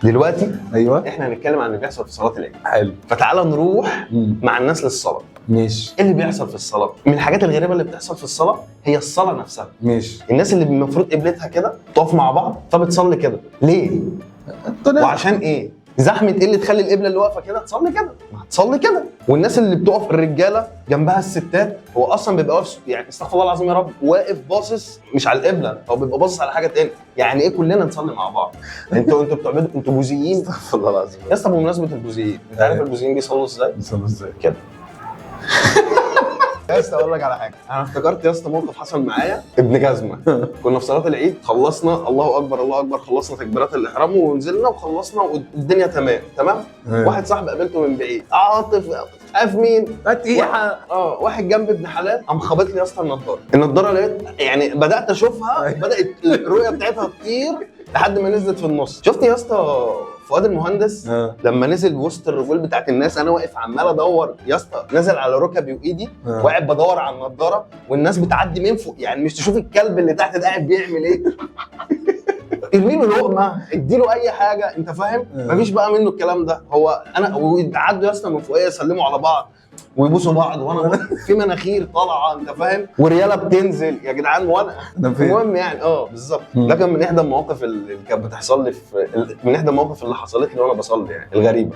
دلوقتي ايوه احنا هنتكلم عن اللي بيحصل في صلاه العيد، حلو. فتعالى نروح مع الناس للصلاه. ماشي ايه اللي بيحصل في الصلاه؟ من الحاجات الغريبه اللي بتحصل في الصلاه هي الصلاه نفسها. ماشي. الناس اللي المفروض قبلتها كده تقف مع بعض فبتصلي كده ليه؟ وعشان ايه؟ زحمه ايه اللي تخلي القبله اللي واقفه كده تصلي كده؟ ما هتصلي كده. والناس اللي بتقف الرجاله جنبها الستات، هو اصلا بيبقى واقف يعني استغفر الله العظيم يا رب، واقف باصص مش على القبله، هو بيبقى باصص على حاجه تاني. يعني ايه كلنا نصلي مع بعض؟ انتوا بتعبدوا، انتوا بوذيين. استغفر الله العظيم. يا اسطى بمناسبه البوذيين، انت عارف البوذيين بيصلوا ازاي؟ بيصلوا ازاي؟ كده. يا اسطى اقول لك على حاجه، انا افتكرت يا اسطى موقف حصل معايا ابن جزمه. كنا في صلاه العيد، خلصنا الله اكبر الله اكبر، خلصنا تكبيرات الاحرام ونزلنا وخلصنا والدنيا تمام. واحد صاحبي قابلته من بعيد، عاطف عارف مين؟ فتيحه. واحد جنب ابن حلال قام خابط لي يا اسطى النضاره لقيت يعني بدات اشوفها، بدات الرؤيه بتاعتها تطير لحد ما نزلت في النص. شفت يا اسطى فؤاد المهندس لما نزل وسط الرجول بتاعت الناس، انا واقف عمال ادور يا اسطى، نازل على ركبي وايدي وقاعد بدور على النضاره، والناس بتعدي من فوق، يعني مش تشوف الكلب اللي تحت ده قاعد بيعمل ايه. ارمي له لقمه، اديله اي حاجه، انت فاهم؟ مفيش بقى منه الكلام ده. هو انا ويعدوا يا اسطى من فوقيه يسلموا على بعض ويبوسوا بعض، وانا في مناخير طالعه، انت فاهم؟ ورياله بتنزل يا جدعان، وانا المهم يعني بالظبط. ده كان من احدى المواقف اللي كانت بتحصل لي من احدى المواقف اللي حصلت لي وانا بصلي يعني الغريبه.